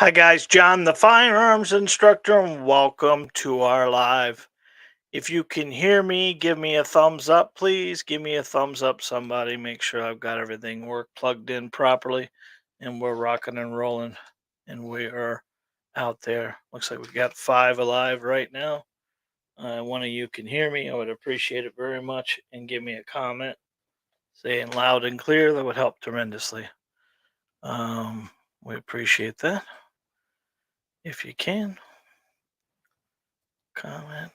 Hi, guys. John, the firearms instructor, and welcome to our live. If you can hear me, give me a thumbs up, please. Give me a thumbs up, somebody. Make sure I've got everything plugged in properly, and we're rocking and rolling. And we are out there. Looks like we've got five alive right now. One of you can hear me. I would appreciate it very much. And give me a comment saying loud and clear. That would help tremendously. Um, we appreciate that. If you can, comment.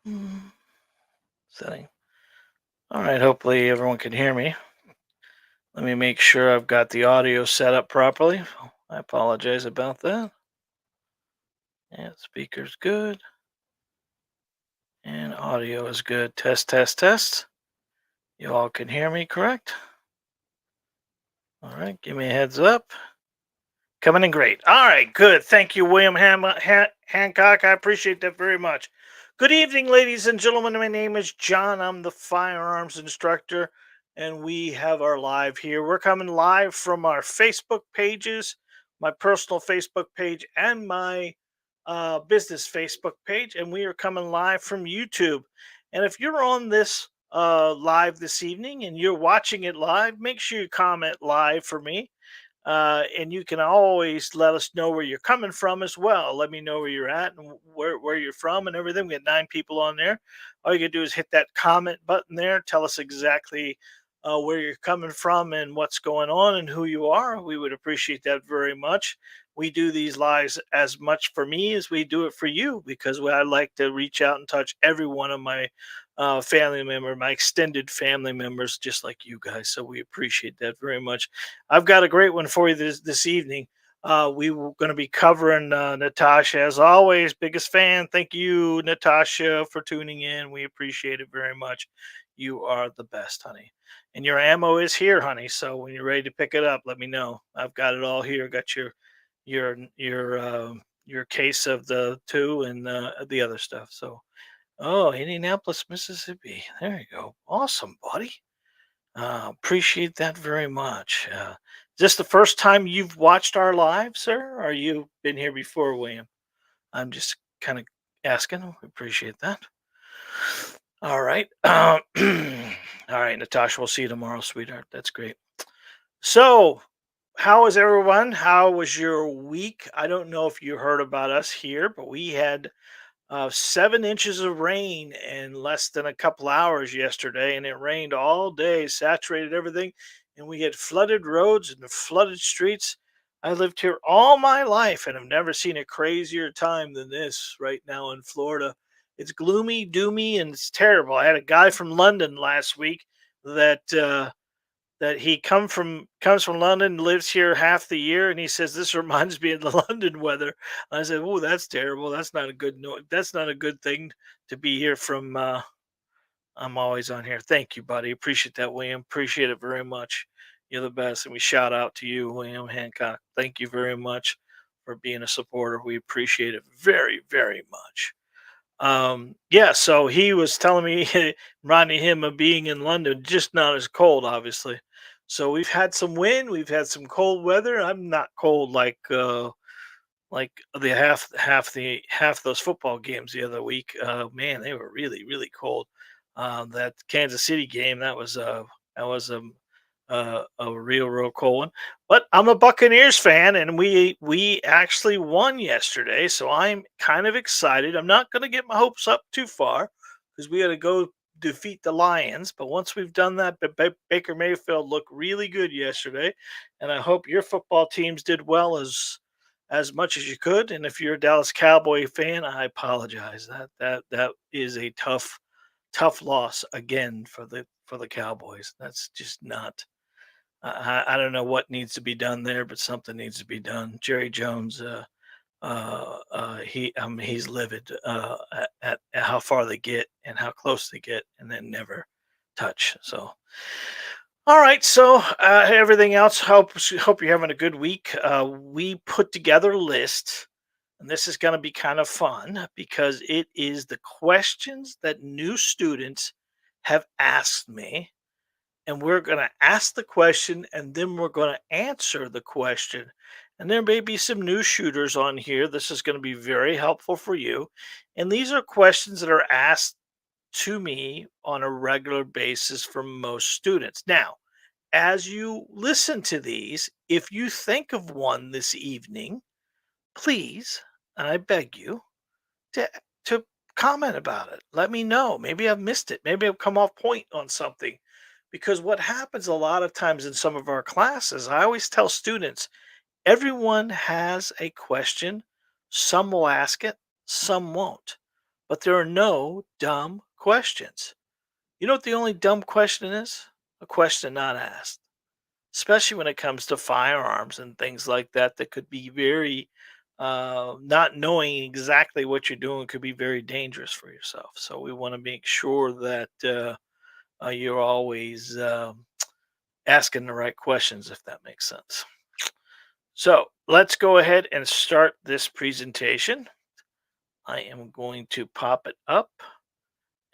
Mm, Setting. All right, hopefully everyone can hear me. Let me make sure I've got the audio set up properly. I apologize about that. And speaker's good. And audio is good. Test, test, test. You all can hear me, correct? All right, give me a heads up. Coming in great. All right, good. Thank you, William Hancock. I appreciate that very much. Good evening, ladies and gentlemen. My name is John. I'm the firearms instructor, and we have our live here. We're coming live from our Facebook pages, my personal Facebook page, and my business Facebook page, and we are coming live from YouTube. And if you're on this live this evening and you're watching it live, make sure you comment live for me, and you can always let us know where you're coming from as well. Let me know where you're at and where you're from and everything. We got nine people on there. All you can do is hit that comment button there. Tell us exactly where you're coming from and what's going on and who you are. We would appreciate that very much. We do these lives as much for me as we do it for you because I like to reach out and touch every one of my family member, my extended family members, just like you guys. So we appreciate that very much. I've got a great one for you this evening. We were going to be covering Natasha, as always. Biggest fan. Thank you, Natasha, for tuning in. We appreciate it very much. You are the best, honey. And your ammo is here, honey. So when you're ready to pick it up, let me know. I've got it all here. Got your case of the two and the other stuff. So, oh, Indianapolis, Mississippi. There you go. Awesome, buddy. Appreciate that very much. Is this the first time you've watched our live, sir? Or you been here before, William? I'm just kind of asking. We appreciate that. All right. All right, Natasha. We'll see you tomorrow, sweetheart. That's great. So, how is everyone? How was your week? I don't know if you heard about us here, but we had 7 inches of rain in less than a couple hours yesterday, and it rained all day, saturated everything, and we had flooded roads and flooded streets. I lived here all my life and have never seen a crazier time than this right now in Florida. It's gloomy, doomy, and it's terrible. I had a guy from London last week that that he comes from London, lives here half the year, and he says this reminds me of the London weather. I said, "Oh, that's terrible. That's not a good That's not a good thing to be here from." I'm always on here. Thank you, buddy. Appreciate that, William. Appreciate it very much. You're the best, and we shout out to you, William Hancock. Thank you very much for being a supporter. We appreciate it very, very much. Yeah, so he was telling me, reminding him of being in London, just not as cold, obviously. So we've had some wind, we've had some cold weather. I'm not cold like the half those football games the other week. Man, they were really really cold. That Kansas City game, that was a real cold one. But I'm a Buccaneers fan, and we actually won yesterday, so I'm kind of excited. I'm not going to get my hopes up too far because we got to go defeat the Lions. But once we've done that, Baker Mayfield looked really good yesterday, and I hope your football teams did well as much as you could. And if you're a Dallas Cowboy fan, I apologize. That is a tough loss again for the Cowboys. That's just not. I don't know what needs to be done there, but something needs to be done. Jerry Jones, he's livid at how far they get and how close they get, and then never touch. So, all right. So, everything else. Hope you're having a good week. We put together a list, and this is going to be kind of fun because it is the questions that new students have asked me, and we're going to ask the question and then we're going to answer the question. And there may be some new shooters on here. This is going to be very helpful for you. And these are questions that are asked to me on a regular basis from most students. Now, as you listen to these, if you think of one this evening, please, and I beg you, to to comment about it. Let me know. Maybe I've missed it. Maybe I've come off point on something. Because what happens a lot of times in some of our classes, I always tell students, everyone has a question. Some will ask it, some won't. But there are no dumb questions. You know what the only dumb question is? A question not asked, especially when it comes to firearms and things like that, that could be very, not knowing exactly what you're doing could be very dangerous for yourself. So we want to make sure that you're always asking the right questions, if that makes sense. So let's go ahead and start this presentation. I am going to pop it up.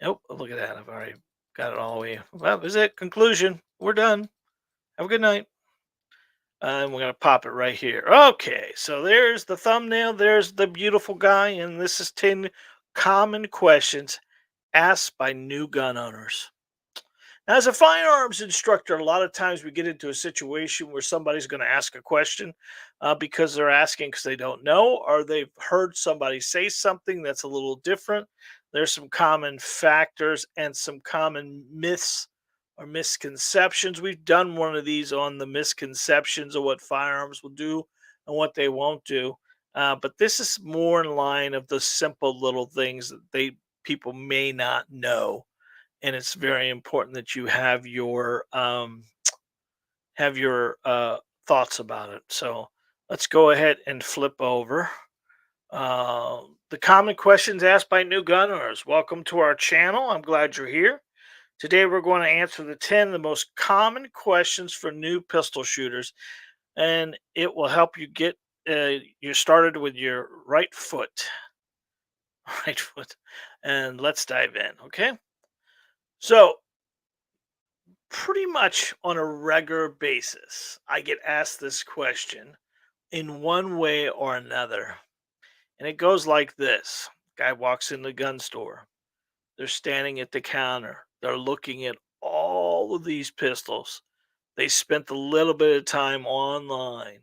Oh, look at that. I've already got it all the way. Well, that is it. Conclusion. We're done. Have a good night. And we're going to pop it right here. Okay, so there's the thumbnail. There's the beautiful guy. And this is 10 common questions asked by new gun owners. Now, as a firearms instructor, a lot of times we get into a situation where somebody's going to ask a question because they're asking because they don't know, or they've heard somebody say something that's a little different. There's some common factors and some common myths or misconceptions. We've done one of these on the misconceptions of what firearms will do and what they won't do. But this is more in line of the simple little things that people may not know, and it's very important that you have your thoughts about it. So let's go ahead and flip over. The common questions asked by new gun owners. Welcome to our channel. I'm glad you're here. Today we're going to answer the 10 of the most common questions for new pistol shooters, and it will help you get you started with your right foot. Right foot. And let's dive in, okay? So pretty much on a regular basis, I get asked this question in one way or another. And it goes like this: guy walks in the gun store, they're standing at the counter, they're looking at all of these pistols. They spent a little bit of time online.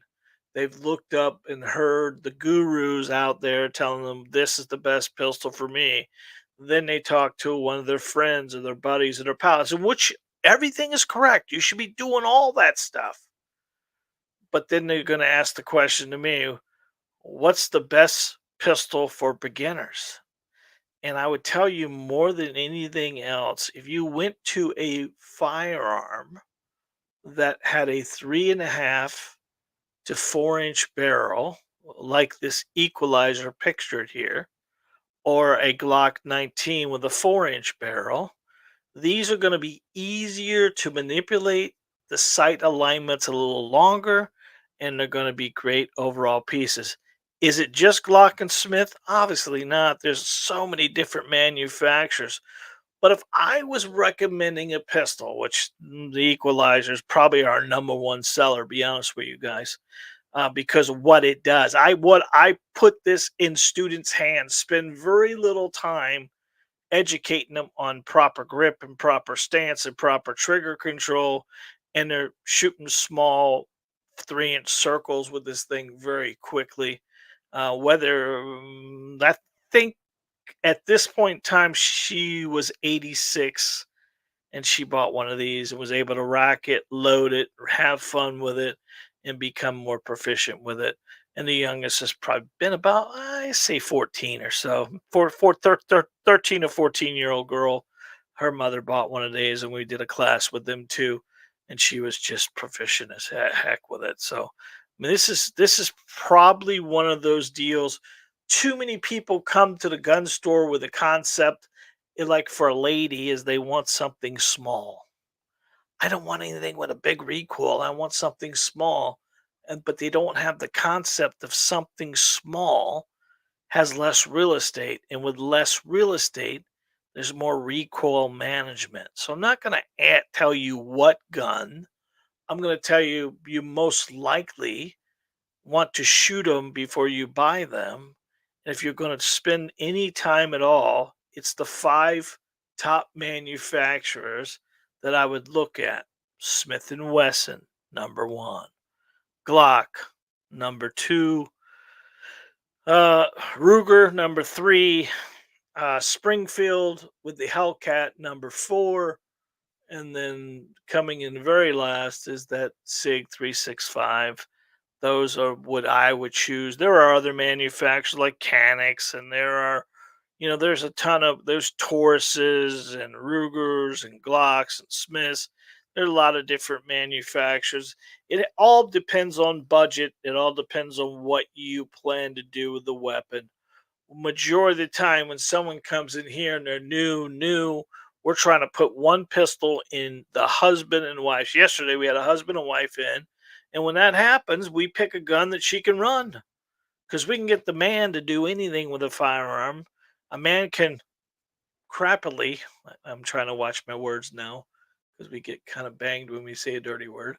They've looked up and heard the gurus out there telling them this is the best pistol for me. Then they talk to one of their friends or their buddies or their pals, in which everything is correct. You should be doing all that stuff. But then they're going to ask the question to me, what's the best pistol for beginners? And I would tell you more than anything else, if you went to a firearm that had a 3.5 to 4 inch barrel, like this equalizer pictured here, or a Glock 19 with a 4 inch barrel, these are going to be easier to manipulate. The sight alignment's a little longer, and they're going to be great overall pieces. Is it just Glock and Smith? Obviously not. There's so many different manufacturers. But if I was recommending a pistol, which the Equalizer is probably our number one seller, be honest with you guys, because of what it does. I put this in students' hands, spend very little time educating them on proper grip and proper stance and proper trigger control, and they're shooting small 3 inch circles with this thing very quickly. I think at this point in time, she was 86 and she bought one of these and was able to rack it, load it, have fun with it, and become more proficient with it. And the youngest has probably been about, I say, 14 or so. 13 or 14-year-old girl. Her mother bought one of these, and we did a class with them too. and she was just proficient as heck with it. So, I mean, this is probably one of those deals. Too many people come to the gun store with a concept, like for a lady, is they want something small. I don't want anything with a big recoil. I want something small. And but they don't have the concept of something small has less real estate. And with less real estate, there's more recoil management. So I'm not going to tell you what gun. I'm going to tell you you most likely want to shoot them before you buy them. And if you're going to spend any time at all, it's the five top manufacturers that I would look at. Smith and Wesson, number one. Glock, number two. Ruger, number three. Springfield with the Hellcat, number four. And then coming in very last is that SIG 365. Those are what I would choose. There are other manufacturers like Canex, and there's a ton of there's Tauruses and Rugers and Glocks and Smiths. There's a lot of different manufacturers. It all depends on budget. It all depends on what you plan to do with the weapon. Majority of the time, when someone comes in here and they're new, we're trying to put one pistol in the husband and wife. Yesterday, we had a husband and wife in, and when that happens, we pick a gun that she can run because we can get the man to do anything with a firearm. A man can crappily, I'm trying to watch my words now because we get kind of banged when we say a dirty word.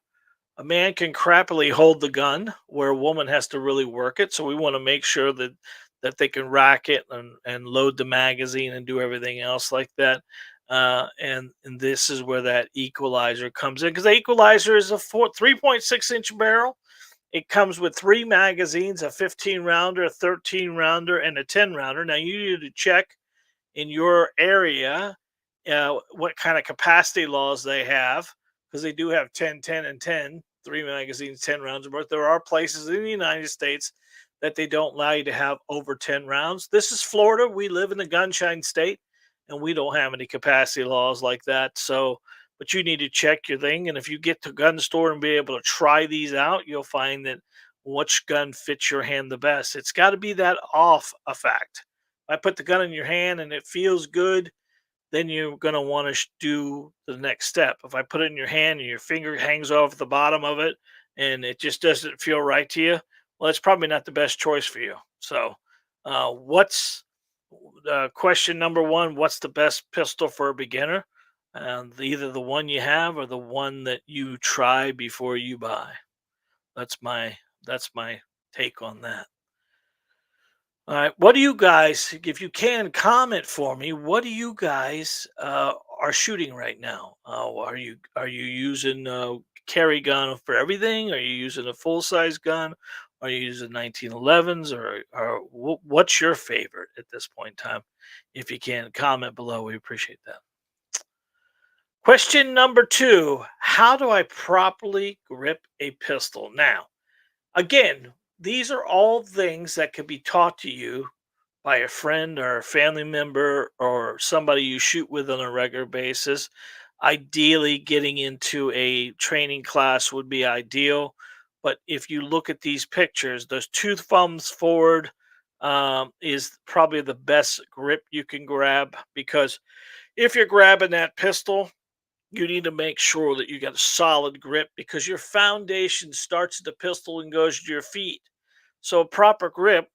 A man can crappily hold the gun where a woman has to really work it. So we want to make sure that they can rack it and load the magazine and do everything else like that. And this is where that equalizer comes in because the equalizer is a 3.6-inch barrel. It comes with three magazines, a 15 rounder, a 13 rounder, and a 10 rounder. Now you need to check in your area what kind of capacity laws they have because they do have 10, 10, and 10, three magazines, 10 rounds. But there are places in the United States that they don't allow you to have over 10 rounds. This is Florida. We live in a gunshine state and we don't have any capacity laws like that. So, but you need to check your thing. And if you get to a gun store and be able to try these out, you'll find that which gun fits your hand the best. It's got to be that off effect. I put the gun in your hand and it feels good, then you're going to want to do the next step. If I put it in your hand and your finger hangs off the bottom of it and it just doesn't feel right to you, well, it's probably not the best choice for you. So, what's question number one? What's the best pistol for a beginner? Either the one you have or the one that you try before you buy. That's my that's my take on that. All right. What do you guys, if you can comment for me, what do you guys are shooting right now? Are you using carry gun for everything? Are you using a full size gun? Are you using 1911s or what's your favorite at this point in time? If you can comment below, we appreciate that. Question number two: how do I properly grip a pistol? Now, again, these are all things that could be taught to you by a friend or a family member or somebody you shoot with on a regular basis. Ideally, getting into a training class would be ideal. But if you look at these pictures, those two thumbs forward is probably the best grip you can grab because if you're grabbing that pistol, you need to make sure that you got a solid grip because your foundation starts at the pistol and goes to your feet. So, a proper grip,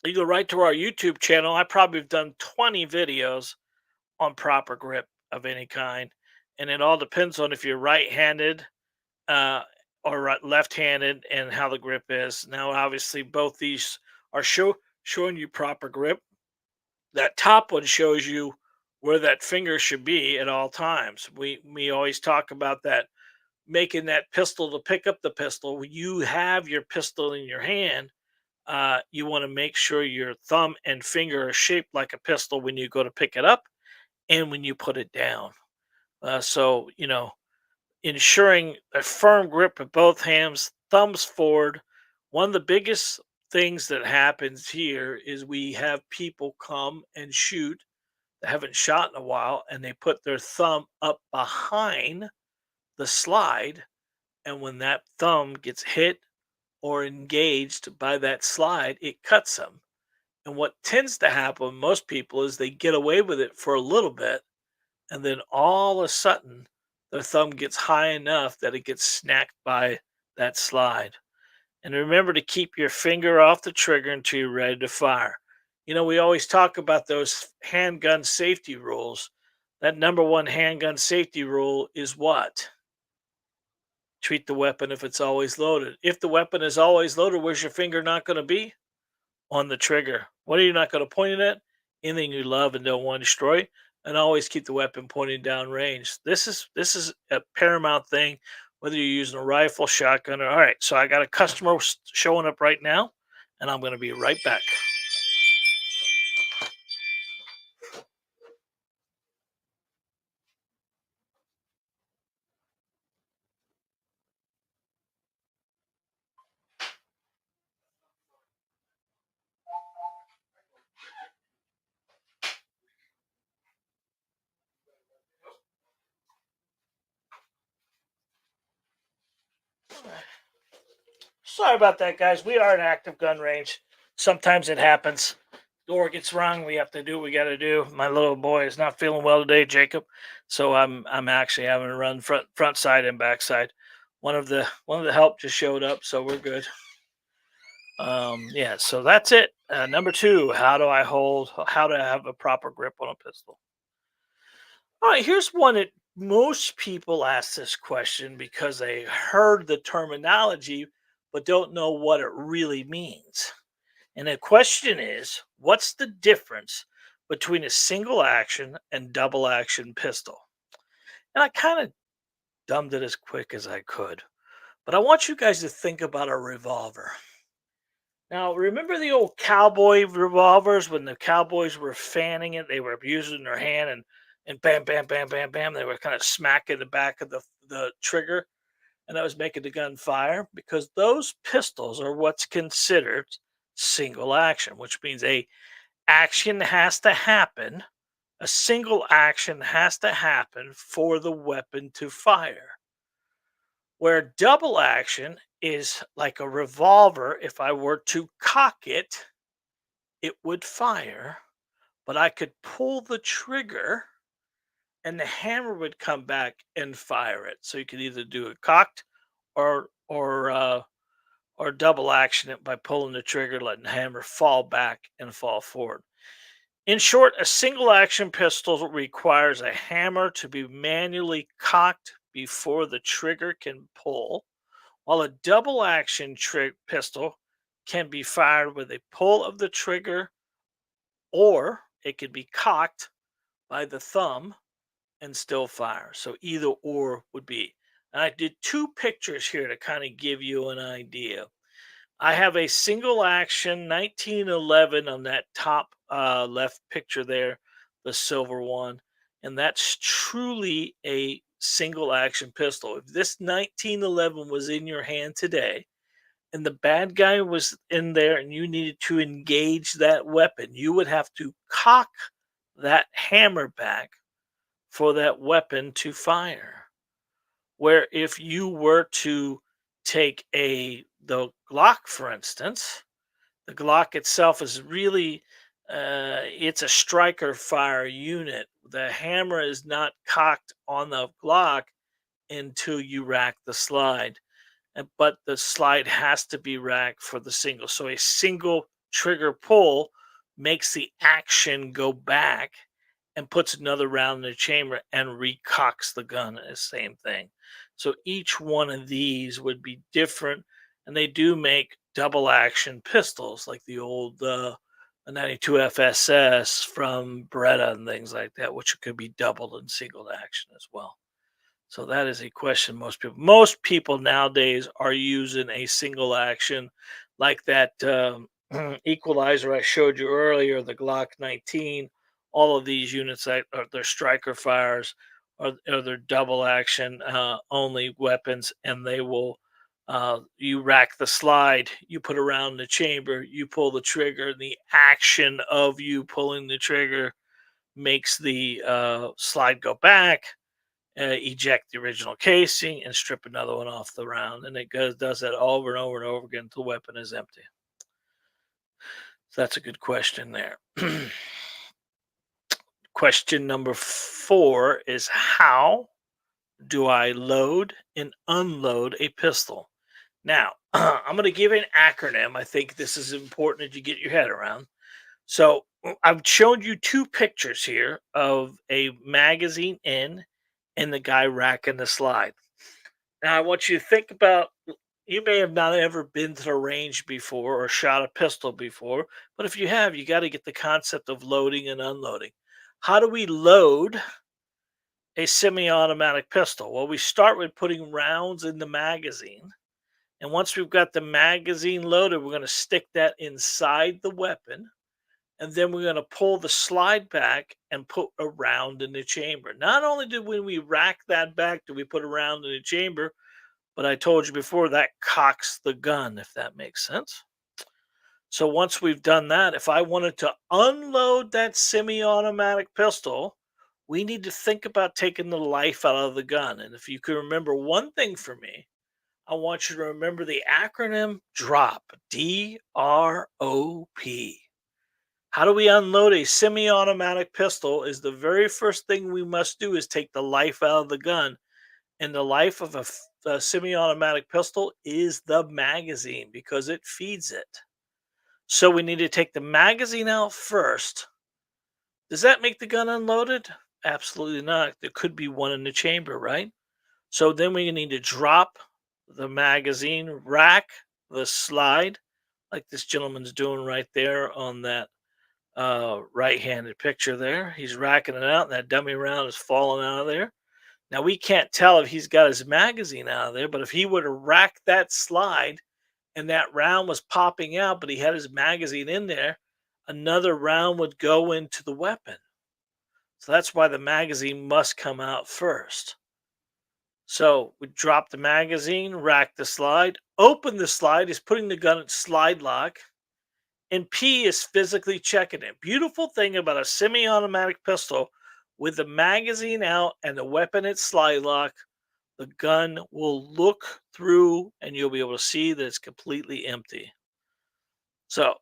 you go right to our YouTube channel. I probably have done 20 videos on proper grip of any kind. And it all depends on if you're right handed uh, or left handed and how the grip is. Now, obviously, both these are showing you proper grip. That top one shows you where that finger should be at all times. We always talk about that, making that pistol to pick up the pistol. When you have your pistol in your hand, you want to make sure your thumb and finger are shaped like a pistol when you go to pick it up and when you put it down. So, ensuring a firm grip with both hands, thumbs forward. One of the biggest things that happens here is we have people come and shoot that haven't shot in a while and they put their thumb up behind the slide, and when that thumb gets hit or engaged by that slide, it cuts them. And what tends to happen with most people is they get away with it for a little bit, and then all of a sudden their thumb gets high enough that it gets snapped by that slide. And remember to keep your finger off the trigger until you're ready to fire. We always talk about those handgun safety rules. That number one handgun safety rule is what? Treat the weapon if it's always loaded. If the weapon is always loaded, where's your finger not going to be? On the trigger. What are you not going to point it at? Anything you love and don't want to destroy. And always keep the weapon pointing down range. This is a paramount thing, whether you're using a rifle, shotgun, or all right. So I got a customer showing up right now, and I'm going to be right back. Sorry about that, guys. We are an active gun range. Sometimes it happens. Door gets rung. We have to do what we got to do. My little boy is not feeling well today, Jacob. So I'm actually having to run front side and back side. One of the help just showed up, so we're good. Yeah. So that's it. Number two, how to have a proper grip on a pistol. All right. Here's one that most people ask this question because they heard the terminology but don't know what it really means. And the question is, what's the difference between a single action and double action pistol? And I kind of dumbed it as quick as I could, but I want you guys to think about a revolver. Now, remember the old cowboy revolvers when the cowboys were fanning it? They were using their hand and bam, bam, bam, bam, bam. They were kind of smacking the back of the trigger, and that was making the gun fire because those pistols are what's considered single action, which means action has to happen. A single action has to happen for the weapon to fire. Where double action is like a revolver, if I were to cock it, it would fire, but I could pull the trigger and the hammer would come back and fire it. So you could either do it cocked or double action it by pulling the trigger, letting the hammer fall back and fall forward. In short, a single action pistol requires a hammer to be manually cocked before the trigger can pull, while a double action pistol can be fired with a pull of the trigger or it can be cocked by the thumb and still fire. So either or would be. And I did two pictures here to kind of give you an idea. I have a single action 1911 on that top left picture there, the silver one. And that's truly a single action pistol. If this 1911 was in your hand today and the bad guy was in there and you needed to engage that weapon, you would have to cock that hammer back for that weapon to fire. Where if you were to take the Glock, for instance, the Glock itself is really it's a striker fire unit. The hammer is not cocked on the Glock until you rack the slide, but the slide has to be racked for the single. So a single trigger pull makes the action go back and puts another round in the chamber and recocks the gun. The same thing. So each one of these would be different, and they do make double action pistols like the old 92 FSS from Beretta and things like that, which could be doubled in single action as well. So that is a question most people nowadays are using a single action like that equalizer I showed you earlier, the Glock 19. All of these units that are their striker fires or their double action only weapons, and they will you rack the slide, you put around the chamber, you pull the trigger, and the action of you pulling the trigger makes the slide go back eject the original casing, and strip another one off the round. And it does that over and over and over again until the weapon is empty. So that's a good question there. Question number 4 is, how do I load and unload a pistol? Now, I'm going to give an acronym. I think this is important that you get your head around. So, I've shown you two pictures here of a magazine in and the guy racking the slide. Now, I want you to think about, you may have not ever been to the range before or shot a pistol before, but if you have, you got to get the concept of loading and unloading. How do we load a semi-automatic pistol? Well, we start with putting rounds in the magazine. And once we've got the magazine loaded, we're going to stick that inside the weapon. And then we're going to pull the slide back and put a round in the chamber. Not only did when we rack that back, do we put a round in the chamber, but I told you before that cocks the gun, if that makes sense. So once we've done that, if I wanted to unload that semi automatic pistol, we need to think about taking the life out of the gun. And if you can remember one thing for me, I want you to remember the acronym DROP, DROP. How do we unload a semi-automatic pistol? Is the very first thing we must do is take the life out of the gun. And the life of a semi-automatic pistol is the magazine because it feeds it. So we need to take the magazine out first. Does that make the gun unloaded? Absolutely not. There could be one in the chamber, right? So then we need to drop the magazine, rack the slide, like this gentleman's doing right there on that right-handed picture there. He's racking it out, and that dummy round is falling out of there. Now we can't tell if he's got his magazine out of there, but if he would have racked that slide and that round was popping out, but he had his magazine in there, another round would go into the weapon. So that's why the magazine must come out first. So we drop the magazine, rack the slide, open the slide, is putting the gun in slide lock, and P is physically checking it. Beautiful thing about a semi automatic pistol with the magazine out and the weapon at slide lock, the gun will look through and you'll be able to see that it's completely empty. So,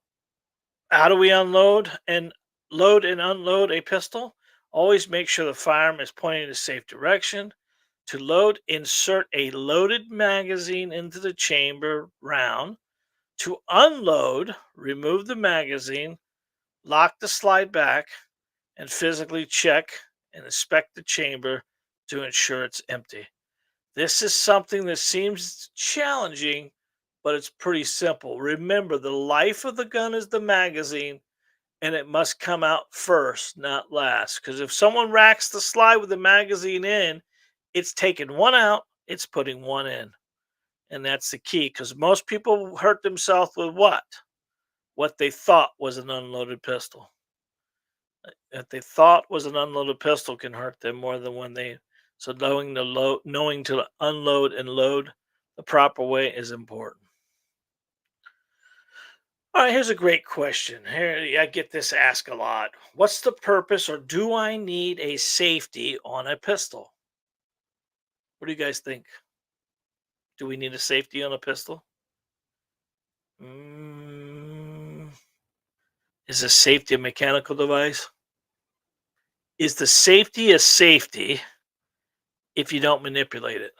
how do we load and unload a pistol? Always make sure the firearm is pointing in a safe direction. To load, insert a loaded magazine into the chamber round. To unload, remove the magazine, lock the slide back, and physically check and inspect the chamber to ensure it's empty. This is something that seems challenging, but it's pretty simple. Remember, the life of the gun is the magazine, and it must come out first, not last. Because if someone racks the slide with the magazine in, it's taking one out, it's putting one in. And that's the key, because most people hurt themselves with what? What they thought was an unloaded pistol. That they thought was an unloaded pistol can hurt them more than when they. So knowing to unload and load the proper way is important. All right, here's a great question. Here, I get this asked a lot. What's the purpose, or do I need a safety on a pistol? What do you guys think? Do we need a safety on a pistol? Mm, is a safety a mechanical device? Is the safety a safety if you don't manipulate it?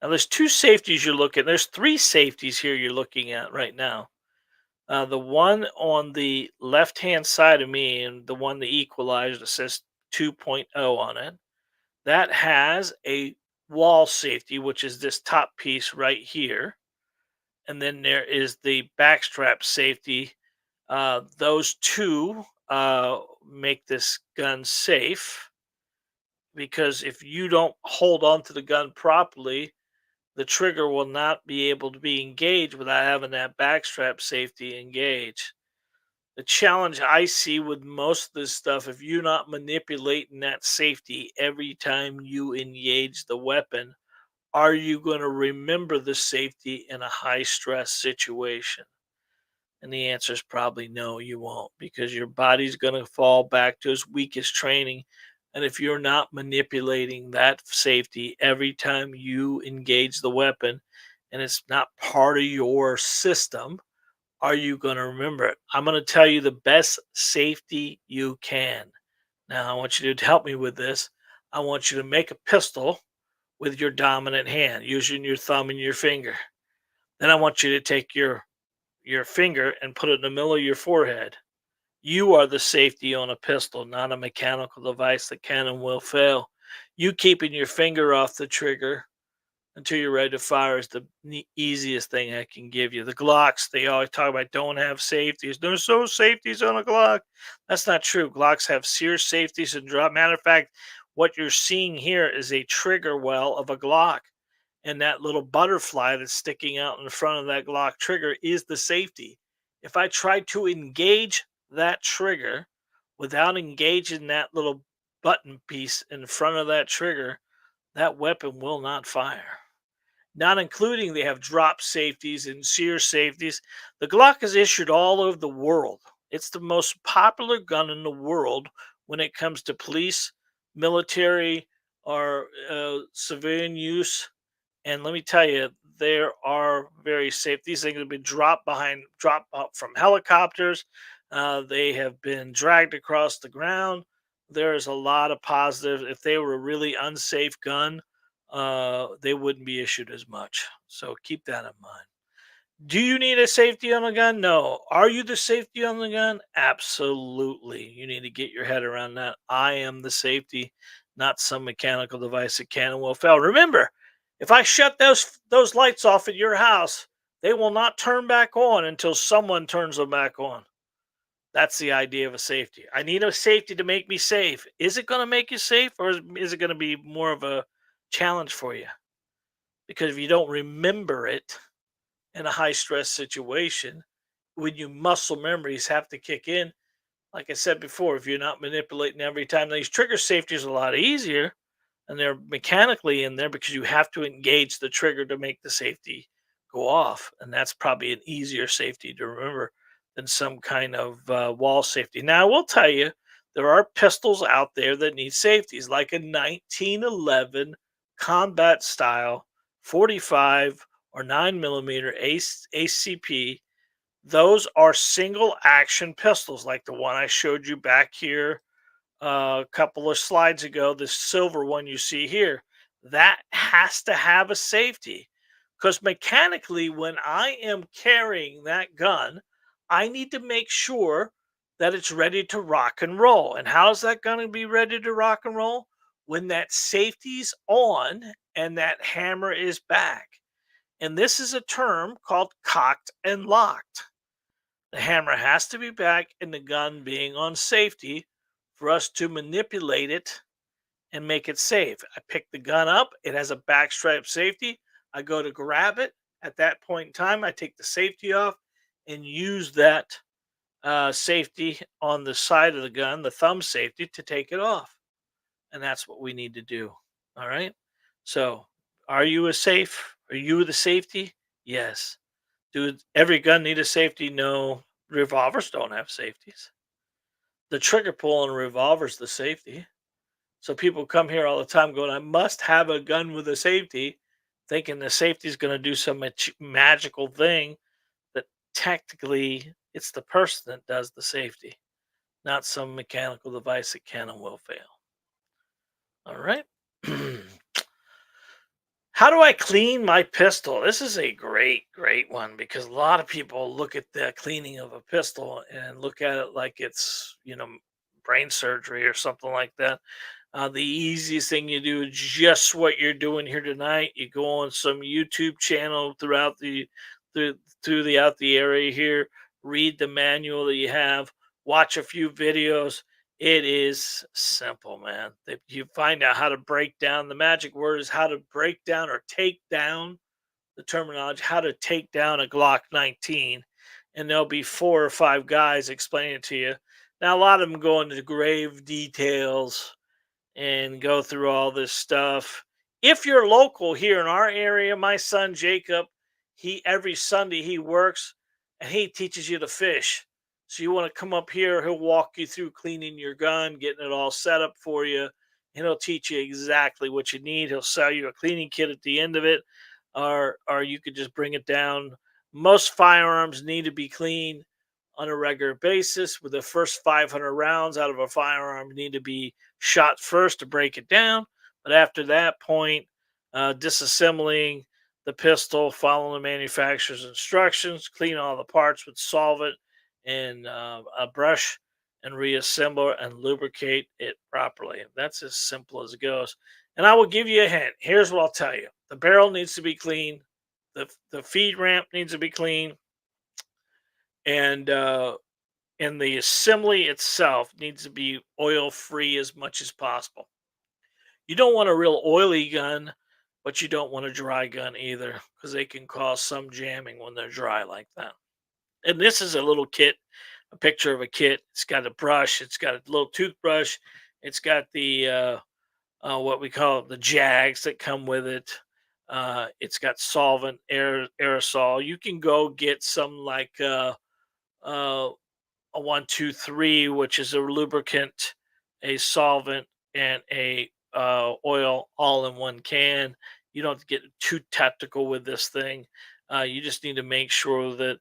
Now, there's two safeties you're looking. There's three safeties here you're looking at right now. The one on the left hand side of me, and the one the equalizer that says 2.0 on it, that has a wall safety, which is this top piece right here. And then there is the backstrap safety. Those two make this gun safe because if you don't hold on to the gun properly, the trigger will not be able to be engaged without having that backstrap safety engaged. The challenge I see with most of this stuff, if you're not manipulating that safety every time you engage the weapon, are you going to remember the safety in a high stress situation? And the answer is probably no, you won't, because your body's going to fall back to its weakest training And if you're not manipulating that safety every time you engage the weapon and it's not part of your system, are you going to remember it? I'm going to tell you the best safety you can. Now, I want you to help me with this. I want you to make a pistol with your dominant hand, using your thumb and your finger. Then I want you to take your finger and put it in the middle of your forehead. You are the safety on a pistol, not a mechanical device that can and will fail. You keeping your finger off the trigger until you're ready to fire is the easiest thing I can give you. The Glocks, they always talk about don't have safeties. There's no safeties on a Glock. That's not true. Glocks have Sears safeties and drop. Matter of fact, what you're seeing here is a trigger well of a Glock. And that little butterfly that's sticking out in front of that Glock trigger is the safety. If I try to engage that trigger without engaging that little button piece in front of that trigger, that weapon will not fire. Not including they have drop safeties and sear safeties. The Glock is issued all over the world. It's the most popular gun in the world when it comes to police, military, or civilian use. And let me tell you, there are very safe. These things have been dropped up from helicopters. They have been dragged across the ground. There's a lot of positive. If they were a really unsafe gun, they wouldn't be issued as much. So keep that in mind. Do you need a safety on the gun? No. Are you the safety on the gun? Absolutely. You need to get your head around that. I am the safety, not some mechanical device that can and will fail. Remember, if I shut those lights off at your house, they will not turn back on until someone turns them back on. That's the idea of a safety. I need a safety to make me safe. Is it going to make you safe, or is it going to be more of a challenge for you? Because if you don't remember it, in a high stress situation, when you muscle memories have to kick in, like I said before, if you're not manipulating every time, these trigger safeties are a lot easier and they're mechanically in there because you have to engage the trigger to make the safety go off. And that's probably an easier safety to remember than some kind of wall safety. Now, I will tell you, there are pistols out there that need safeties, like a 1911 combat style 45 or 9 millimeter ACP. Those are single action pistols, like the one I showed you back here a couple of slides ago, the silver one you see here. That has to have a safety because mechanically, when I am carrying that gun, I need to make sure that it's ready to rock and roll. And how is that going to be ready to rock and roll? When that safety's on and that hammer is back. And this is a term called cocked and locked. The hammer has to be back and the gun being on safety for us to manipulate it and make it safe. I pick the gun up, it has a backstrap safety. I go to grab it. At that point in time, I take the safety off and use that safety on the side of the gun, the thumb safety, to take it off. And that's what we need to do. All right. So, are you a safe? Are you the safety? Yes. Do every gun need a safety? No. Revolvers don't have safeties. The trigger pull on a revolver is the safety. So people come here all the time going, I must have a gun with a safety, thinking the safety is going to do some magical thing that technically it's the person that does the safety, not some mechanical device that can and will fail. All right. How do I clean my pistol? This is a great one because a lot of people look at the cleaning of a pistol and look at it like it's, brain surgery or something like that. The easiest thing you do is just what you're doing here tonight. You go on some YouTube channel throughout the area here, read the manual that you have, watch a few videos. It is simple, man. If you find out how to break down, the magic word is how to break down or take down the terminology, how to take down a Glock 19. And there'll be four or five guys explaining it to you. Now, a lot of them go into grave details and go through all this stuff. If you're local here in our area, my son Jacob, he every Sunday he works and he teaches you to fish. So you want to come up here, he'll walk you through cleaning your gun, getting it all set up for you. and he'll teach you exactly what you need. He'll sell you a cleaning kit at the end of it, or you could just bring it down. Most firearms need to be cleaned on a regular basis. With the first 500 rounds out of a firearm need to be shot first to break it down. But after that point, disassembling the pistol, following the manufacturer's instructions, clean all the parts with solvent and a brush, and reassemble and lubricate it properly. That's as simple as it goes. And I will give you a hint. Here's what I'll tell you: the barrel needs to be clean, the feed ramp needs to be clean, and the assembly itself needs to be oil free as much as possible. You don't want a real oily gun, but you don't want a dry gun either, because they can cause some jamming when they're dry like that. And this is a little kit, a picture of a kit. It's got a brush, it's got a little toothbrush, it's got the what we call the jags that come with it. It's got solvent, aerosol. You can go get some like uh, a 1, 2, 3, which is a lubricant, a solvent, and a oil all in one can. You don't have to get too tactical with this thing. You just need to make sure that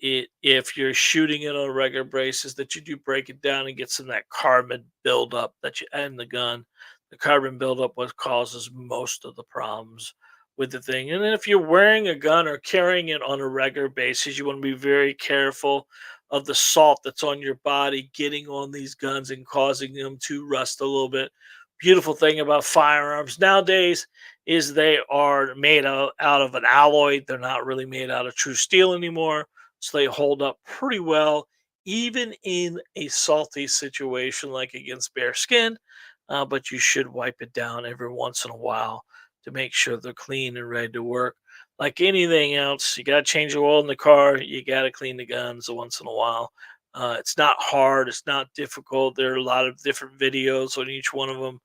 if you're shooting it on a regular basis, that you do break it down and get some of that carbon buildup that you add in the gun. The carbon buildup what causes most of the problems with the thing. And then if you're wearing a gun or carrying it on a regular basis, you want to be very careful of the salt that's on your body getting on these guns and causing them to rust a little bit. Beautiful thing about firearms nowadays is they are made out of an alloy. They're not really made out of true steel anymore. So they hold up pretty well, even in a salty situation like against bare skin. But you should wipe it down every once in a while to make sure they're clean and ready to work. Like anything else, you got to change the oil in the car. You got to clean the guns once in a while. It's not hard. It's not difficult. There are a lot of different videos on each one of them.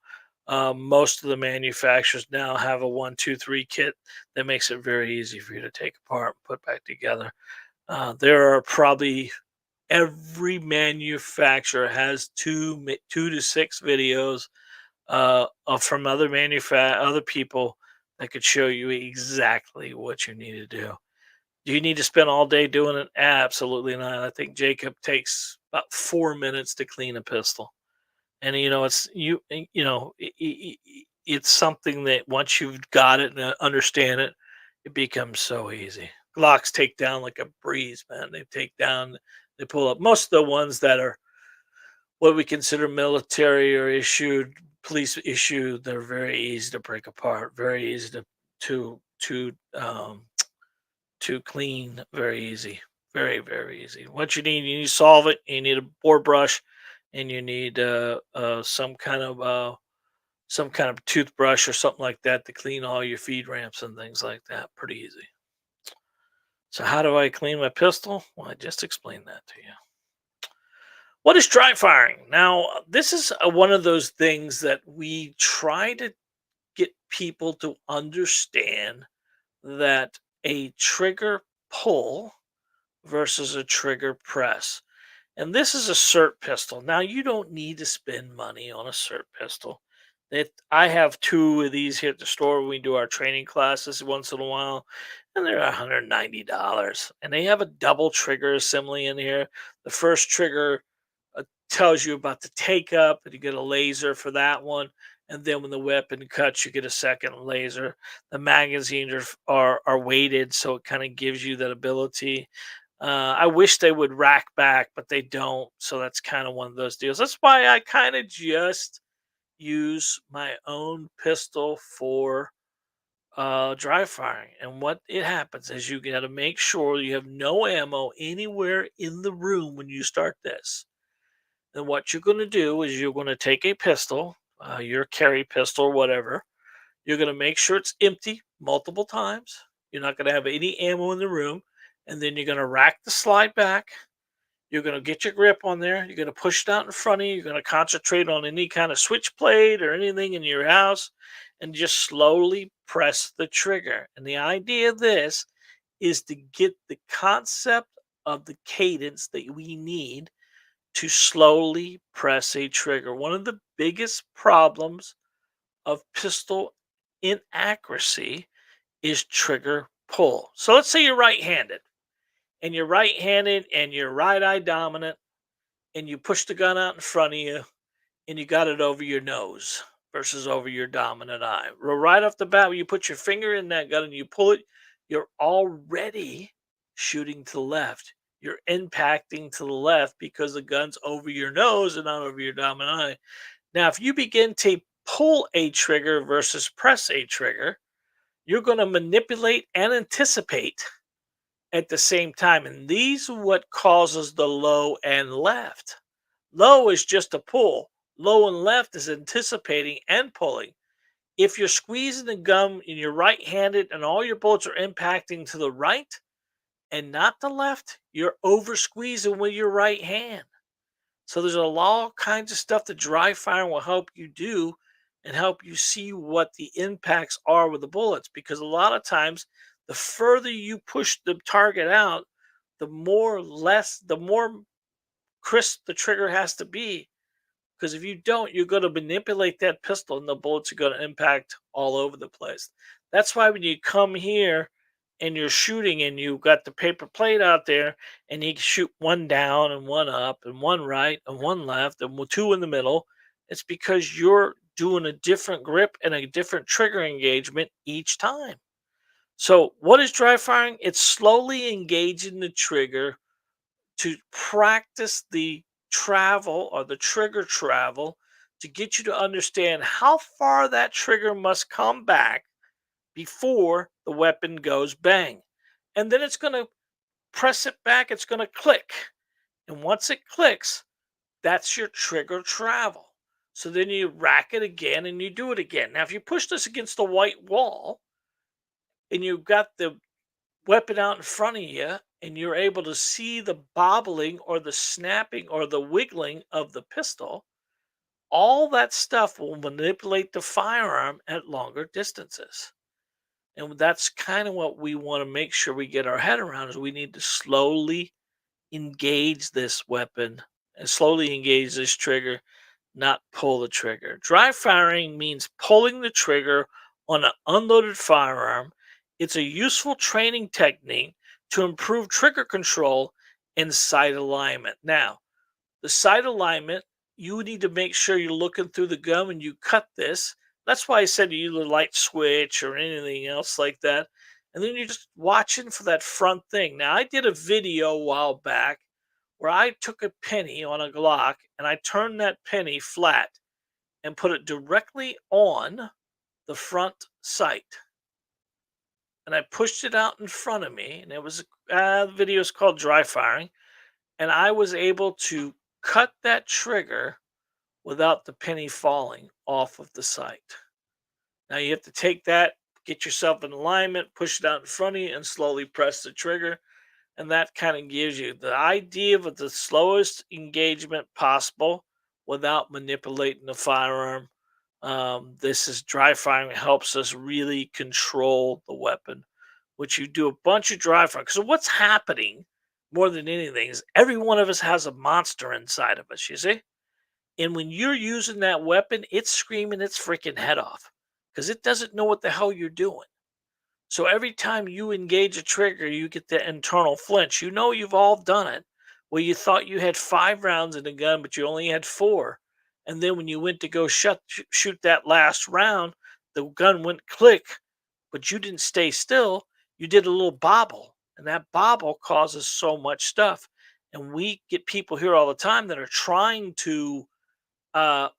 Most of the manufacturers now have a 1, 2, 3 kit that makes it very easy for you to take apart and put back together. There are probably every manufacturer has 2 to 6 videos from other people that could show you exactly what you need to do. Do you need to spend all day doing it? Absolutely not. I think Jacob takes about 4 minutes to clean a pistol, and it's something that once you've got it and understand it, it becomes so easy. Glocks take down like a breeze, man. They pull up most of the ones that are what we consider military or issued police issued. They're very easy to break apart, very easy to to um, to clean, very easy, very easy. What you need solve it. You need a board brush, and you need some kind of toothbrush or something like that to clean all your feed ramps and things like that. Pretty easy. So how do I clean my pistol? Well, I just explained that to you. What is dry firing? Now, this is one of those things that we try to get people to understand that a trigger pull versus a trigger press. And this is a SIRT pistol. Now, you don't need to spend money on a SIRT pistol. I have 2 of these here at the store when we do our training classes once in a while, and they're $190. And they have a double trigger assembly in here. The first trigger tells you about the take up, and you get a laser for that one. And then when the weapon cuts, you get a second laser. The magazines are weighted, so it kind of gives you that ability. I wish they would rack back, but they don't. So that's kind of one of those deals. That's why I kind of just use my own pistol for dry firing. And what it happens is you got to make sure you have no ammo anywhere in the room when you start this. Then what you're going to do is you're going to take a pistol, your carry pistol or whatever. You're going to make sure it's empty multiple times. You're not going to have any ammo in the room. And then you're going to rack the slide back. You're going to get your grip on there. You're going to push it out in front of you. You're going to concentrate on any kind of switch plate or anything in your house and just slowly press the trigger. And the idea of this is to get the concept of the cadence that we need to slowly press a trigger. One of the biggest problems of pistol inaccuracy is trigger pull. So let's say you're right-handed and you're right eye dominant and you push the gun out in front of you and you got it over your nose versus over your dominant eye. Well, right off the bat, when you put your finger in that gun and you pull it, you're already shooting to the left. You're impacting to the left because the gun's over your nose and not over your dominant eye. Now, if you begin to pull a trigger versus press a trigger, you're going to manipulate and anticipate at the same time. And these are what causes the low and left. Low is just a pull. Low and left is anticipating and pulling. If you're squeezing the gum and you're right-handed and all your bullets are impacting to the right and not the left, you're over squeezing with your right hand. So there's all kinds of stuff that dry firing will help you do and help you see what the impacts are with the bullets. Because a lot of times, the further you push the target out, the more crisp the trigger has to be. Because if you don't, you're going to manipulate that pistol and the bullets are going to impact all over the place. That's why when you come here and you're shooting and you've got the paper plate out there and you can shoot one down and one up and one right and one left and two in the middle, it's because you're doing a different grip and a different trigger engagement each time. So, what is dry firing? It's slowly engaging the trigger to practice the travel or the trigger travel to get you to understand how far that trigger must come back before the weapon goes bang. And then it's going to press it back, it's going to click. And once it clicks, that's your trigger travel. So then you rack it again and you do it again. Now, if you push this against the white wall and you've got the weapon out in front of you and you're able to see the bobbling or the snapping or the wiggling of the pistol, all that stuff will manipulate the firearm at longer distances. And that's kind of what we want to make sure we get our head around is we need to slowly engage this weapon and slowly engage this trigger, not pull the trigger. Dry firing means pulling the trigger on an unloaded firearm. It's a useful training technique to improve trigger control and sight alignment. Now, the sight alignment, you need to make sure you're looking through the gun when you cut this. That's why I said you use a light switch or anything else like that. And then you're just watching for that front thing. Now, I did a video a while back where I took a penny on a Glock and I turned that penny flat and put it directly on the front sight. And I pushed it out in front of me, and it was the video is called dry firing, and I was able to cut that trigger without the penny falling off of the sight. Now you have to take that, get yourself in alignment, push it out in front of you, and slowly press the trigger. And that kind of gives you the idea of the slowest engagement possible without manipulating the firearm. This is dry firing helps us really control the weapon, which you do a bunch of dry firing. So what's happening more than anything is every one of us has a monster inside of us, you see? And when you're using that weapon, it's screaming its freaking head off because it doesn't know what the hell you're doing. So every time you engage a trigger, you get the internal flinch. You know you've all done it. Where you thought you had 5 rounds in the gun, but you only had 4. And then when you went to go shoot that last round, the gun went click, but you didn't stay still. You did a little bobble, and that bobble causes so much stuff. And we get people here all the time that are trying to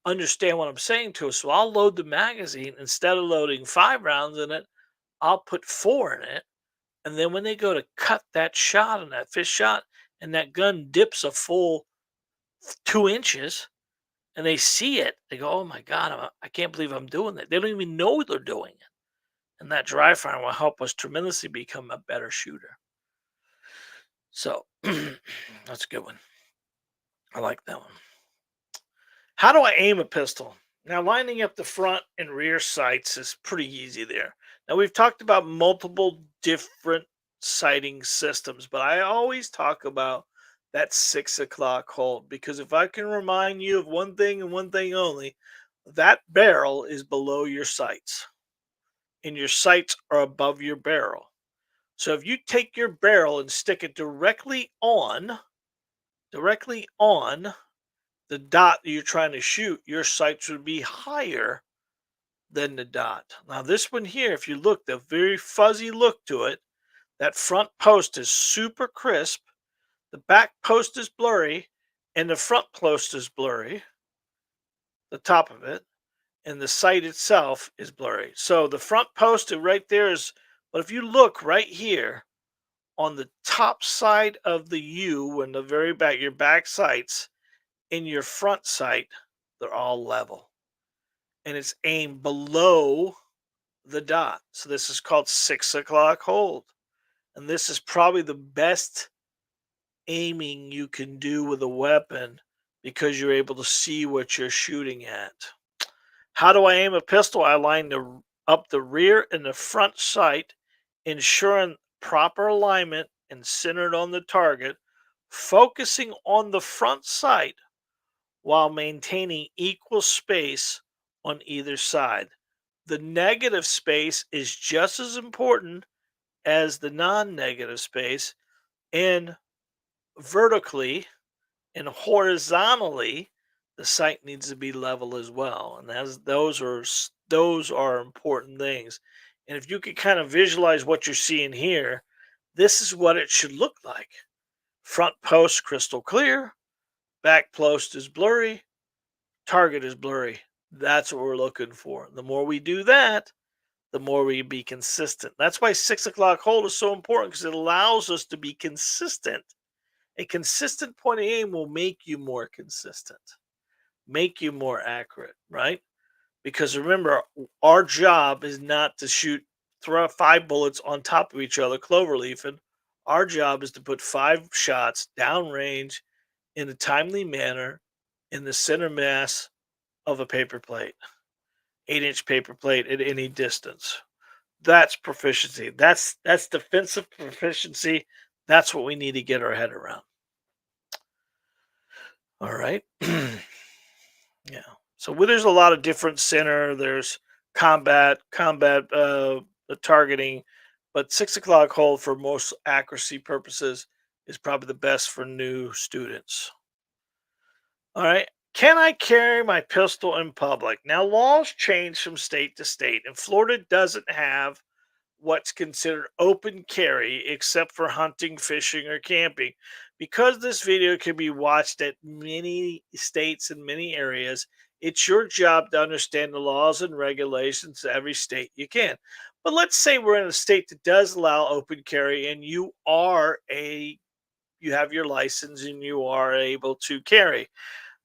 understand what I'm saying to us. So I'll load the magazine instead of loading 5 rounds in it. I'll put 4 in it, and then when they go to cut that shot on that fifth shot, and that gun dips a full 2 inches, and they see it, they go, "Oh my god, I can't believe I'm doing that." They don't even know they're doing it, and that dry fire will help us tremendously become a better shooter. So that's a good one. I like that one. How do I aim a pistol? Now, lining up the front and rear sights is pretty easy there. Now, we've talked about multiple different sighting systems, but I always talk about that 6 o'clock hold. Because if I can remind you of one thing and one thing only, that barrel is below your sights, and your sights are above your barrel. So if you take your barrel and stick it directly on the dot that you're trying to shoot, your sights would be higher than the dot. Now, this one here, if you look, the very fuzzy look to it, that front post is super crisp, the back post is blurry, and the front post is blurry, the top of it, and the sight itself is blurry. So the front post right there is, but if you look right here on the top side of the U and the very back, your back sights and your front sight, they're all level. And it's aimed below the dot. So this is called 6 o'clock hold. And this is probably the best aiming you can do with a weapon because you're able to see what you're shooting at. How do I aim a pistol? I line up the rear and the front sight, ensuring proper alignment and centered on the target, focusing on the front sight while maintaining equal space on either side. The negative space is just as important as the non negative space, and vertically and horizontally, the sight needs to be level as well. And those are important things. And if you could kind of visualize what you're seeing here, this is what it should look like. Front post crystal clear, back post is blurry, target is blurry. That's what we're looking for. The more we do that, the more we be consistent. That's why 6 o'clock hold is so important because it allows us to be consistent. A consistent point of aim will make you more consistent, make you more accurate, right? Because remember, our job is not to shoot throw 5 bullets on top of each other, cloverleafing. Our job is to put 5 shots downrange in a timely manner in the center mass of a paper plate, 8-inch paper plate at any distance. That's proficiency. That's defensive proficiency. That's what we need to get our head around. All right. Yeah. So there's a lot of different center. There's combat, the targeting, but 6 o'clock hold for most accuracy purposes is probably the best for new students. All right. Can I carry my pistol in public? Now, laws change from state to state, and Florida doesn't have what's considered open carry except for hunting, fishing, or camping. Because this video can be watched at many states and many areas, it's your job to understand the laws and regulations of every state you can. But let's say we're in a state that does allow open carry and you have your license and you are able to carry.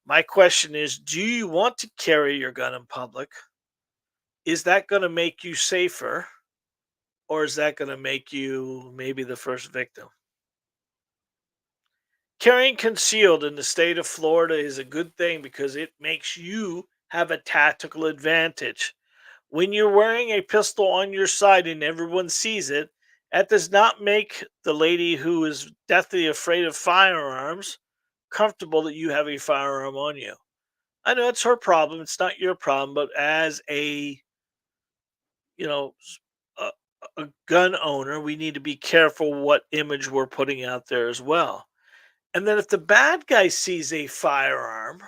My question is, do you want to carry your gun in public? Is that going to make you safer? Or is that going to make you maybe the first victim? Carrying concealed in the state of Florida is a good thing because it makes you have a tactical advantage. When you're wearing a pistol on your side and everyone sees it, that does not make the lady who is deathly afraid of firearms comfortable that you have a firearm on you. I know it's her problem, it's not your problem, but as a you know, a, a gun owner, we need to be careful what image we're putting out there as well. And then if the bad guy sees a firearm,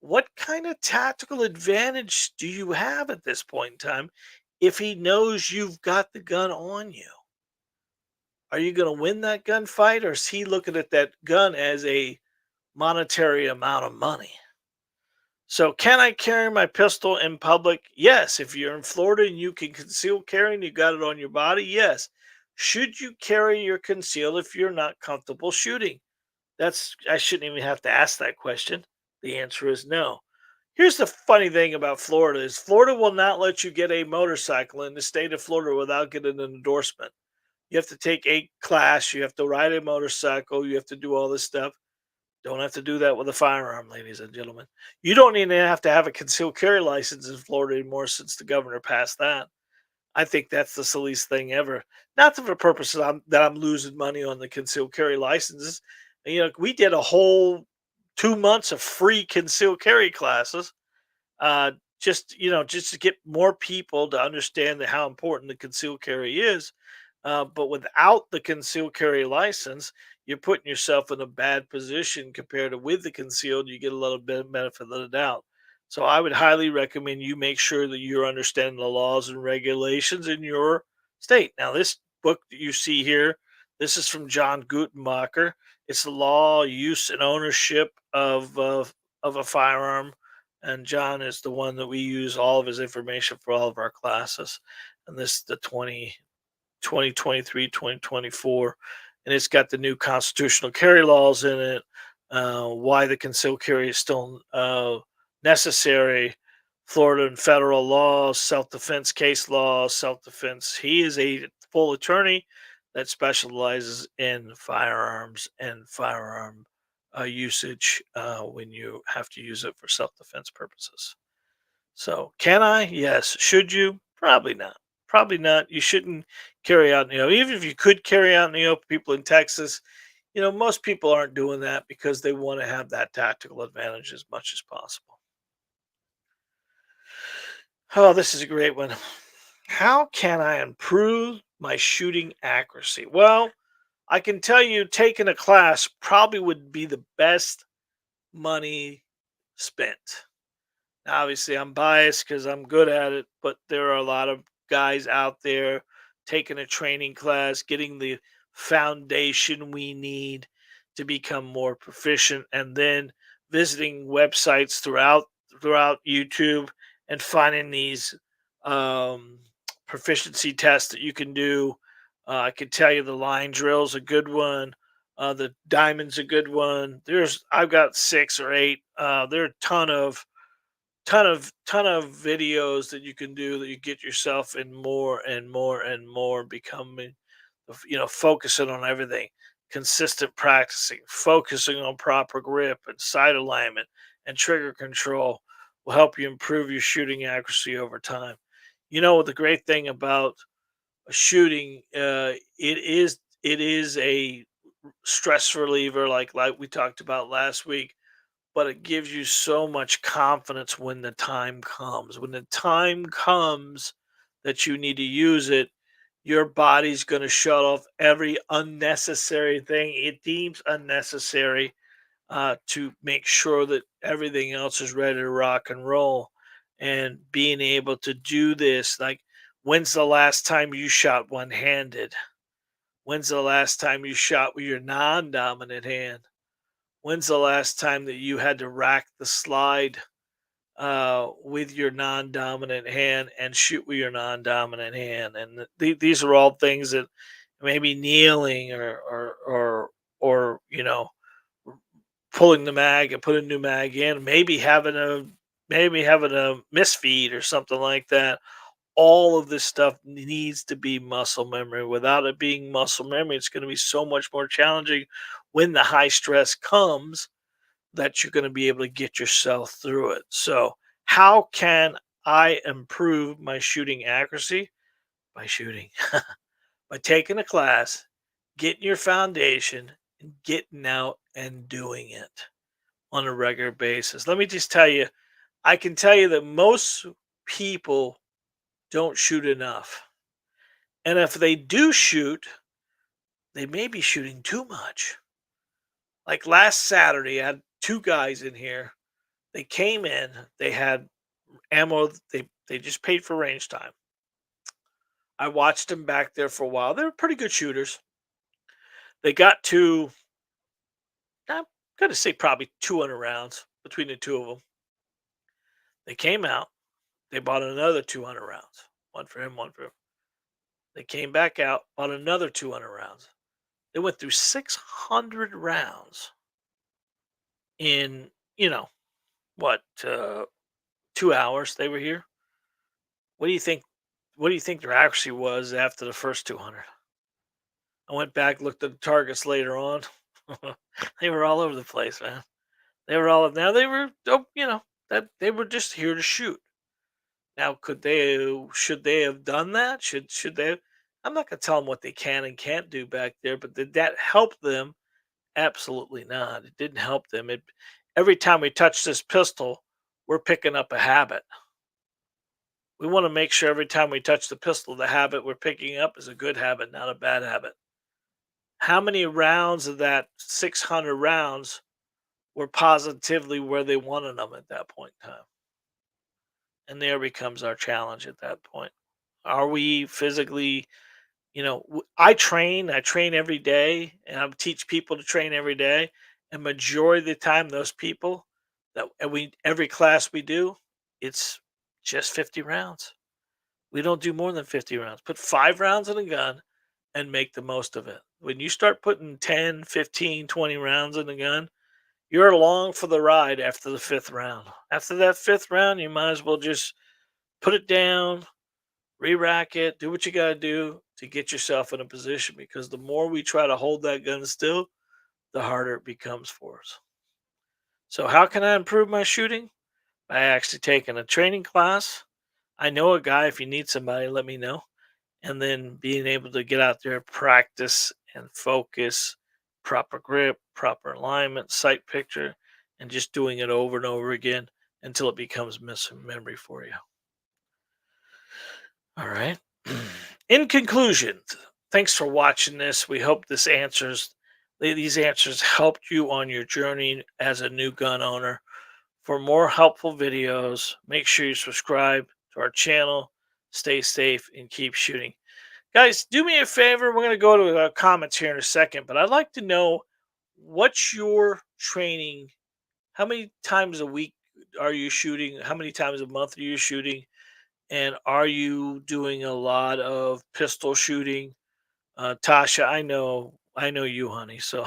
what kind of tactical advantage do you have at this point in time if he knows you've got the gun on you? Are you going to win that gunfight, or is he looking at that gun as a monetary amount of money? So, can I carry my pistol in public? Yes. If you're in Florida and you can conceal carry and you got it on your body, yes. Should you carry your conceal if you're not comfortable shooting? I shouldn't even have to ask that question. The answer is no. Here's the funny thing about Florida is Florida will not let you get a motorcycle in the state of Florida without getting an endorsement. You have to take a class, you have to ride a motorcycle, you have to do all this stuff. Don't have to do that with a firearm, ladies and gentlemen. You don't even have to have a concealed carry license in Florida anymore since the governor passed that. I think that's the silliest thing ever. Not for the purpose that I'm losing money on the concealed carry licenses. We did a whole 2 months of free concealed carry classes, uh, just to get more people to understand how important the concealed carry is. But without the concealed carry license, you're putting yourself in a bad position compared to with the concealed. You get a little bit of benefit of the doubt. So I would highly recommend you make sure that you're understanding the laws and regulations in your state. Now, this book that you see here, this is from John Gutenbacher. It's the law, use, and ownership of a firearm, and John is the one that we use all of his information for all of our classes. And this is the 2023, 2024, and it's got the new constitutional carry laws in it. Why the concealed carry is still necessary, Florida and federal laws, self-defense case laws, self-defense. He is a full attorney that specializes in firearms and firearm usage when you have to use it for self-defense purposes. So, can I? Yes. Should you? Probably not. Probably not. You shouldn't carry out, even if you could carry out in the open, people in Texas, most people aren't doing that because they want to have that tactical advantage as much as possible. Oh, this is a great one. How can I improve my shooting accuracy? Well, I can tell you taking a class probably would be the best money spent. Obviously, I'm biased because I'm good at it, but there are a lot of guys out there taking a training class, getting the foundation we need to become more proficient, and then visiting websites throughout YouTube and finding these um, proficiency tests that you can do. I could tell you the line drill's a good one. The diamond's a good one. I've got 6 or 8. There are a ton of videos that you can do that you get yourself in more and more and more becoming, focusing on everything, consistent practicing, focusing on proper grip and sight alignment and trigger control will help you improve your shooting accuracy over time. The great thing about shooting, it is a stress reliever, like we talked about last week, but it gives you so much confidence when the time comes. When the time comes that you need to use it, your body's going to shut off every unnecessary thing it deems unnecessary, to make sure that everything else is ready to rock and roll. And being able to do this, like, when's the last time you shot one handed? When's the last time you shot with your non dominant hand? When's the last time that you had to rack the slide with your non-dominant hand and shoot with your non-dominant hand? And these are all things that maybe kneeling or pulling the mag and putting a new mag in, maybe having a misfeed or something like that. All of this stuff needs to be muscle memory. Without it being muscle memory, it's going to be so much more challenging when the high stress comes that you're going to be able to get yourself through it. So, how can I improve my shooting accuracy? By shooting, by taking a class, getting your foundation, and getting out and doing it on a regular basis. Let me just tell you, I can tell you that most people don't shoot enough. And if they do shoot, they may be shooting too much. Like last Saturday, I had two guys in here. They came in, they had ammo. They just paid for range time. I watched them back there for a while. They were pretty good shooters. They got to, I'm gonna say, probably 200 rounds between the two of them. They came out. They bought another 200 rounds, one for him, one for him. They came back out, bought another 200 rounds. They went through 600 rounds in, what, 2 hours. They were here. What do you think? What do you think their accuracy was after the first 200? I went back, looked at the targets later on. They were all over the place, man. They were all now they were, that they were just here to shoot. Now, should they have done that? Should they? I'm not gonna tell them what they can and can't do back there, but did that help them Absolutely not. It didn't help them. Every time we touch this pistol, we're picking up a habit. We want to make sure every time we touch the pistol, the habit we're picking up is a good habit, not a bad habit. How many rounds of that 600 rounds were positively where they wanted them at that point in time? And there becomes our challenge at that point. Are we physically, I train every day, and I teach people to train every day. And majority of the time, those people every class we do, it's just 50 rounds. We don't do more than 50 rounds. Put 5 rounds in a gun and make the most of it. When you start putting 10, 15, 20 rounds in the gun, you're along for the ride after the fifth round. After that fifth round, you might as well just put it down, re-rack it, do what you got to do to get yourself in a position, because the more we try to hold that gun still, the harder it becomes for us. So, how can I improve my shooting? By actually taking a training class. I know a guy. If you need somebody, let me know. And then being able to get out there, practice and focus, proper grip, proper alignment, sight picture, and just doing it over and over again until it becomes muscle memory for you. All right. In conclusion, thanks for watching this. We hope these answers helped you on your journey as a new gun owner. For more helpful videos, make sure you subscribe to our channel. Stay safe and keep shooting. Guys, do me a favor. We're going to go to comments here in a second, but I'd like to know, what's your training? How many times a week are you shooting? How many times a month are you shooting? And are you doing a lot of pistol shooting? Tasha, I know you, honey. So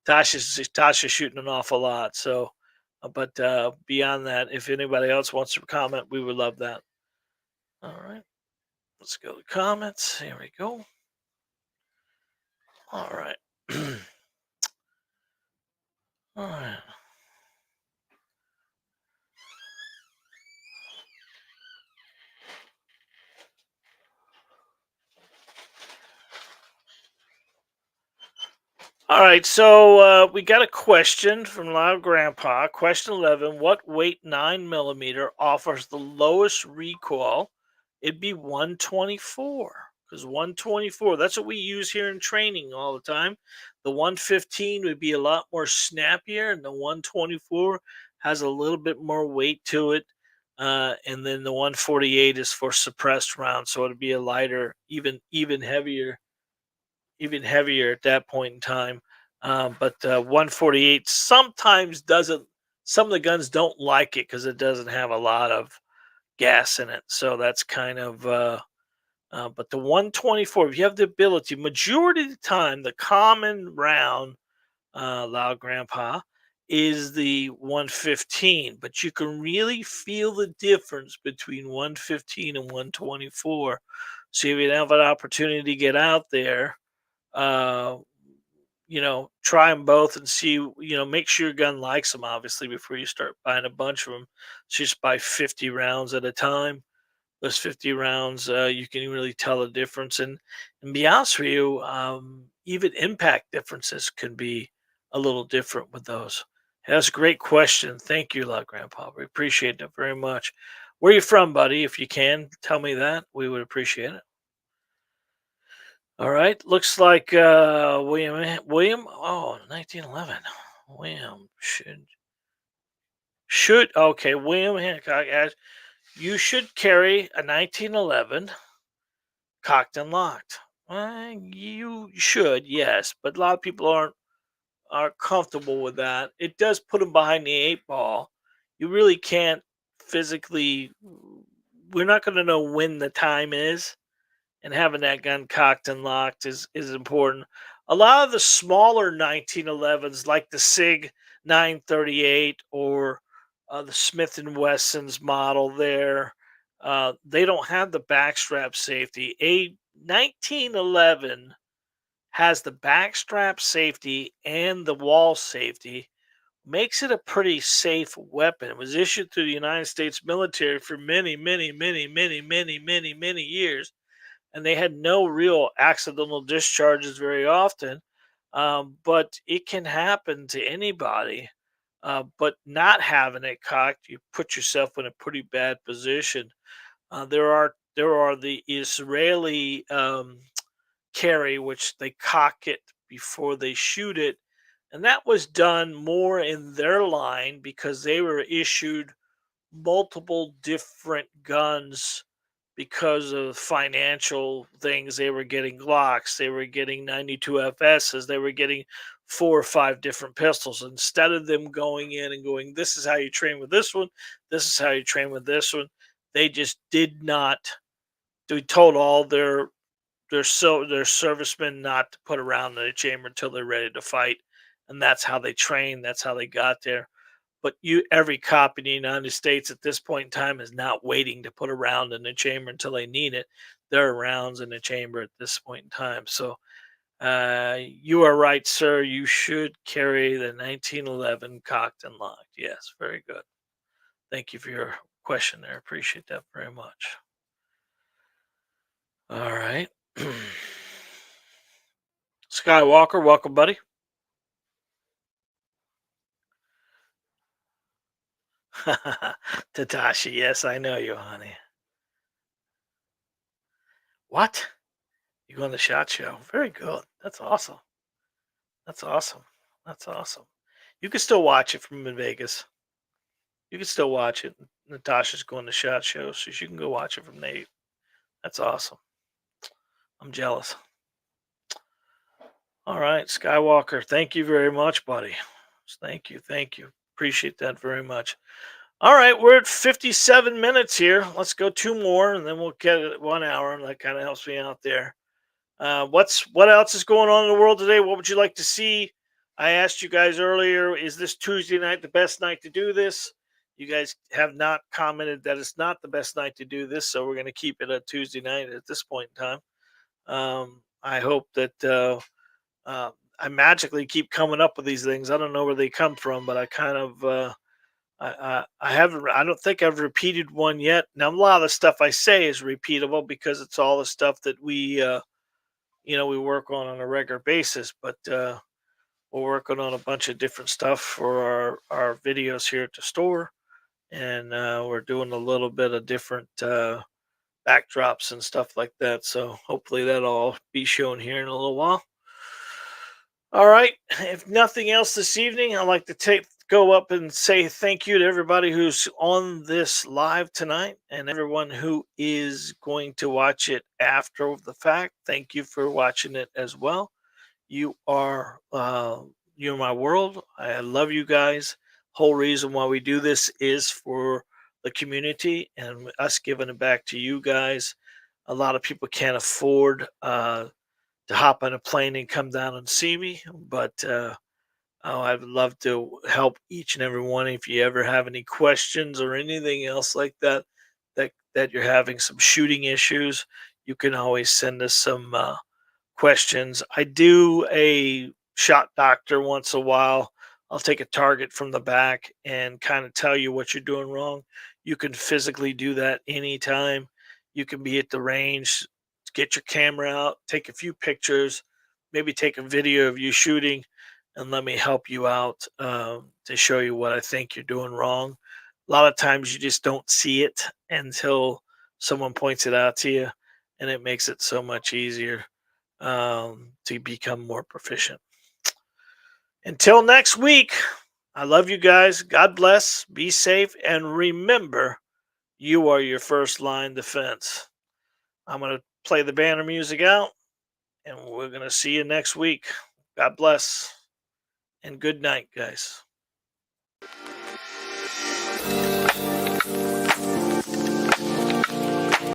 Tasha's shooting an awful lot. So, but beyond that, if anybody else wants to comment, we would love that. All right, let's go to comments. Here we go. All right. All right. All right, so we got a question from Loud Grandpa. Question 11: what weight 9mm offers the lowest recoil? It'd be 124, because 124, that's what we use here in training all the time. The 115 would be a lot more snappier, and the 124 has a little bit more weight to it. And then the 148 is for suppressed rounds, so it'd be a lighter, even heavier at that point in time. But 148 sometimes doesn't. Some of the guns don't like it because it doesn't have a lot of gas in it. So that's kind of. But the 124, if you have the ability, majority of the time, the common round, Loud Grandpa, is the 115. But you can really feel the difference between 115 and 124. So if you have an opportunity to get out there, uh, try them both and see, make sure your gun likes them, obviously, before you start buying a bunch of them. So just buy 50 rounds at a time. Those 50 rounds, you can really tell the difference. And be honest with you, even impact differences can be a little different with those. That's a great question. Thank you, Love Grandpa. We appreciate it very much. Where you from, buddy? If you can tell me that, we would appreciate it. All right. Looks like William. Oh, 1911. William should okay. William Hancock as you should carry a 1911 cocked and locked. You should, yes, but a lot of people aren't comfortable with that. It does put them behind the eight ball. You really can't physically. We're not going to know when the time is, and having that gun cocked and locked is important. A lot of the smaller 1911s, like the Sig 938 or the Smith and Wesson's model, they don't have the backstrap safety. A 1911 has the backstrap safety and the wall safety, makes it a pretty safe weapon. It was issued through the United States military for many, many, many, many, many, many, many years, and they had no real accidental discharges very often. But it can happen to anybody. But not having it cocked, you put yourself in a pretty bad position. There are the Israeli carry, which they cock it before they shoot it, and that was done more in their line because they were issued multiple different guns because of financial things. They were getting Glocks, they were getting 92 FSs, they were getting 4 or 5 different pistols. Instead of them going in and going, this is how you train with this one, this is how you train with this one, they just did not. They told all their servicemen not to put around in the chamber until they're ready to fight, and that's how they train. That's how they got there. But every cop in the United States at this point in time is not waiting to put a round in the chamber until they need it. There are rounds in the chamber at this point in time. So you are right, sir. You should carry the 1911 cocked and locked. Yes, very good. Thank you for your question there. Appreciate that very much. All right. Skywalker, welcome, buddy. Tatashi, yes, I know you, honey. What? You go on the shot show? Very good. That's awesome. That's awesome. That's awesome. You can still watch it from in Vegas. You can still watch it. Natasha's going to shot show, so you can go watch it from Nate. That's awesome. I'm jealous. All right, Skywalker. Thank you very much, buddy. Thank you. Thank you. Appreciate that very much. All right, we're at 57 minutes here. Let's go 2 more, and then we'll get it at 1 hour. And that kind of helps me out there. What else is going on in the world today? What would you like to see? I asked you guys earlier, is this Tuesday night the best night to do this? You guys have not commented that it's not the best night to do this, so we're going to keep it a Tuesday night at this point in time. I hope that I magically keep coming up with these things. I don't know where they come from, but I kind of I haven't. I don't think I've repeated one yet. Now a lot of the stuff I say is repeatable because it's all the stuff that we work on a regular basis. But we're working on a bunch of different stuff for our videos here at the store, and we're doing a little bit of different backdrops and stuff like that. So hopefully that'll all be shown here in a little while. All right. If nothing else this evening, I'd like to go up and say thank you to everybody who's on this live tonight and everyone who is going to watch it after the fact. Thank you for watching it as well. You are you're my world. I love you guys. Whole reason why we do this is for the community and us giving it back to you guys. A lot of people can't afford to hop on a plane and come down and see me, but I'd love to help each and every one. If you ever have any questions or anything else like that, that you're having some shooting issues, you can always send us some questions. I do a shot doctor once a while. I'll take a target from the back and kind of tell you what you're doing wrong. You can physically do that anytime. You can be at the range, get your camera out, take a few pictures, maybe take a video of you shooting, and let me help you out to show you what I think you're doing wrong. A lot of times you just don't see it until someone points it out to you, and it makes it so much easier to become more proficient. Until next week, I love you guys. God bless. Be safe. And remember, you are your first line defense. I'm going to play the banner music out, and we're going to see you next week. God bless. And good night, guys.